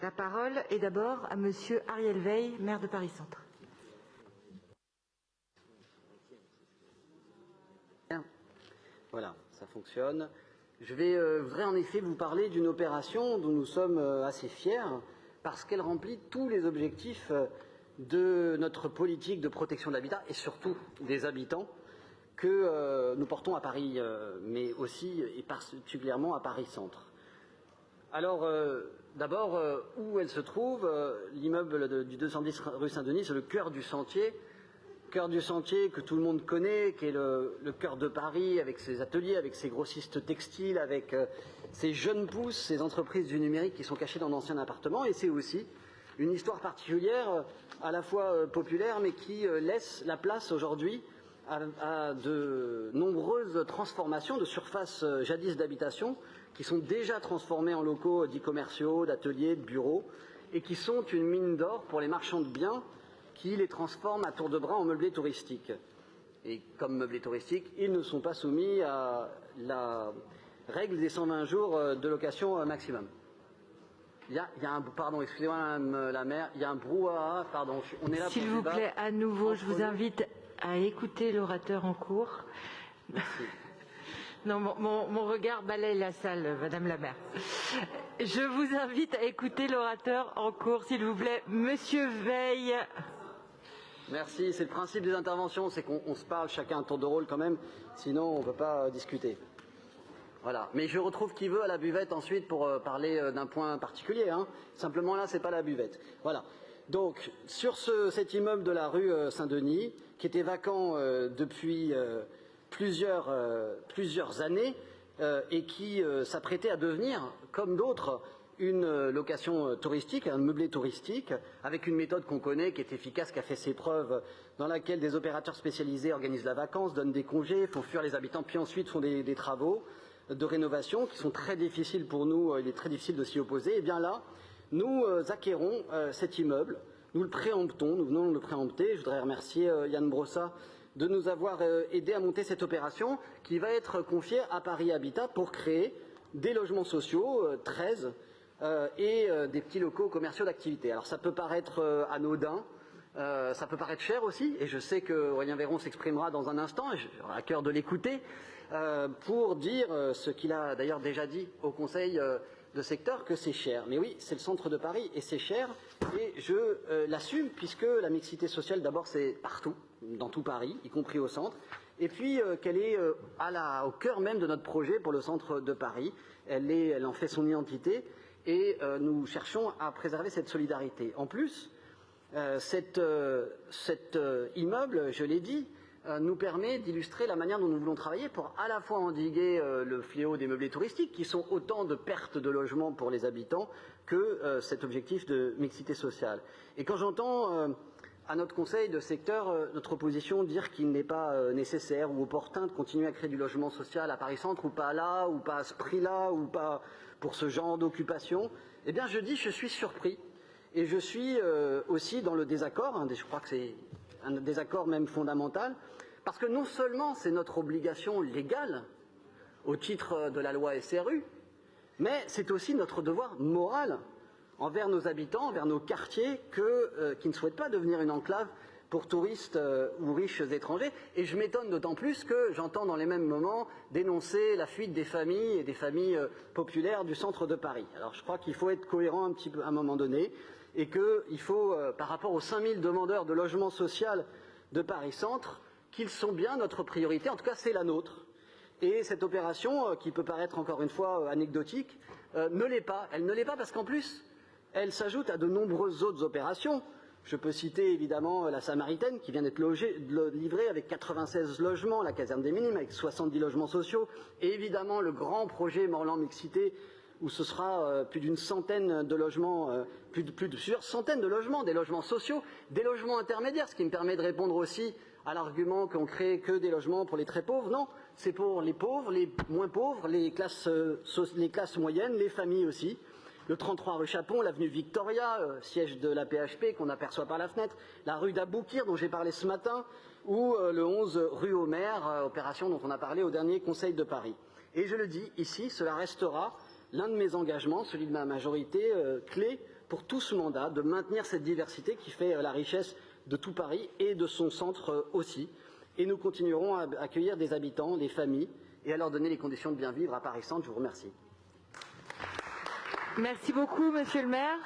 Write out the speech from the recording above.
La parole est d'abord à Monsieur Ariel Veil, maire de Paris Centre. Voilà, ça fonctionne. Je voudrais en effet vous parler d'une opération dont nous sommes assez fiers parce qu'elle remplit tous les objectifs de notre politique de protection de l'habitat et surtout des habitants que nous portons à Paris, mais aussi et particulièrement à Paris Centre. Alors, d'abord, où elle se trouve, l'immeuble du 210 rue Saint-Denis, c'est le cœur du sentier que tout le monde connaît, qui est le cœur de Paris, avec ses ateliers, avec ses grossistes textiles, avec ses jeunes pousses, ses entreprises du numérique qui sont cachées dans d'anciens appartements. Et c'est aussi une histoire particulière, à la fois populaire, mais qui laisse la place aujourd'hui à de nombreuses transformations de surfaces jadis d'habitation qui sont déjà transformées en locaux dits commerciaux, d'ateliers, de bureaux, et qui sont une mine d'or pour les marchands de biens qui les transforment à tour de bras en meublés touristiques. Et comme meublés touristiques, ils ne sont pas soumis à la règle des 120 jours de location maximum. Il y a un... Pardon, excusez-moi Madame la maire, il y a un brouhaha, pardon, on est là pour S'il vous plaît, à nouveau, je vous invite à écouter l'orateur en cours. Merci. Non, mon regard balaye la salle, Madame la maire. Je vous invite à écouter l'orateur en cours, s'il vous plaît. Monsieur Veil. Merci, c'est le principe des interventions, c'est qu'on se parle chacun un tour de rôle quand même, sinon on ne peut pas discuter. Voilà, mais je retrouve qui veut à la buvette ensuite pour parler d'un point particulier. Simplement là, c'est pas la buvette. Voilà. Donc, sur cet immeuble de la rue Saint-Denis, qui était vacant depuis plusieurs années et qui s'apprêtait à devenir, comme d'autres, une location touristique, un meublé touristique, avec une méthode qu'on connaît, qui est efficace, qui a fait ses preuves, dans laquelle des opérateurs spécialisés organisent la vacance, donnent des congés, font fuir les habitants, puis ensuite font des travaux de rénovation qui sont très difficiles pour nous, il est très difficile de s'y opposer. Et bien là, nous acquérons cet immeuble, nous le préemptons, nous venons de le préempter. Je voudrais remercier Yann Brossa de nous avoir aidé à monter cette opération qui va être confiée à Paris Habitat pour créer des logements sociaux, 13, et des petits locaux commerciaux d'activité. Alors ça peut paraître anodin, ça peut paraître cher aussi, et je sais que Aurélien Véron s'exprimera dans un instant, et j'aurai à cœur de l'écouter, pour dire ce qu'il a d'ailleurs déjà dit au conseil de secteur, que c'est cher. Mais oui, c'est le centre de Paris, et c'est cher, et je l'assume, puisque la mixité sociale, d'abord, c'est partout, dans tout Paris, y compris au centre, et puis qu'elle est au cœur même de notre projet pour le centre de Paris. Elle en fait son identité, et nous cherchons à préserver cette solidarité. En plus, cet immeuble, je l'ai dit, nous permet d'illustrer la manière dont nous voulons travailler pour à la fois endiguer le fléau des meublés touristiques, qui sont autant de pertes de logements pour les habitants que cet objectif de mixité sociale. Et quand j'entends à notre conseil de secteur notre opposition dire qu'il n'est pas nécessaire ou opportun de continuer à créer du logement social à Paris Centre, ou pas là, ou pas à ce prix-là, ou pas pour ce genre d'occupation, eh bien je dis je suis surpris. Et je suis aussi dans le désaccord, je crois que c'est un désaccord même fondamental, parce que non seulement c'est notre obligation légale au titre de la loi SRU, mais c'est aussi notre devoir moral envers nos habitants, envers nos quartiers, qui ne souhaitent pas devenir une enclave pour touristes ou riches étrangers. Et je m'étonne d'autant plus que j'entends dans les mêmes moments dénoncer la fuite des familles et des familles populaires du centre de Paris. Alors je crois qu'il faut être cohérent un petit peu à un moment donné, et qu'il faut, par rapport aux 5000 demandeurs de logement social de Paris Centre, qu'ils sont bien notre priorité, en tout cas c'est la nôtre. Et cette opération, qui peut paraître encore une fois anecdotique, ne l'est pas. Elle ne l'est pas parce qu'en plus, elle s'ajoute à de nombreuses autres opérations. Je peux citer évidemment la Samaritaine qui vient d'être livrée avec 96 logements, la caserne des Minimes avec 70 logements sociaux, et évidemment le grand projet Morland Mixité où ce sera plus d'une centaine de logements, plus de plusieurs centaines de logements, des logements sociaux, des logements intermédiaires, ce qui me permet de répondre aussi à l'argument qu'on crée que des logements pour les très pauvres. Non, c'est pour les pauvres, les moins pauvres, les classes moyennes, les familles aussi. Le 33 rue Chapon, l'avenue Victoria, siège de la PHP qu'on aperçoit par la fenêtre, la rue d'Aboukir dont j'ai parlé ce matin, ou le 11 rue Homer, opération dont on a parlé au dernier Conseil de Paris. Et je le dis ici, cela restera l'un de mes engagements, celui de ma majorité, clé pour tout ce mandat, de maintenir cette diversité qui fait la richesse de tout Paris et de son centre aussi. Et nous continuerons à accueillir des habitants, des familles, et à leur donner les conditions de bien vivre à Paris Centre. Je vous remercie. Merci beaucoup, monsieur le maire.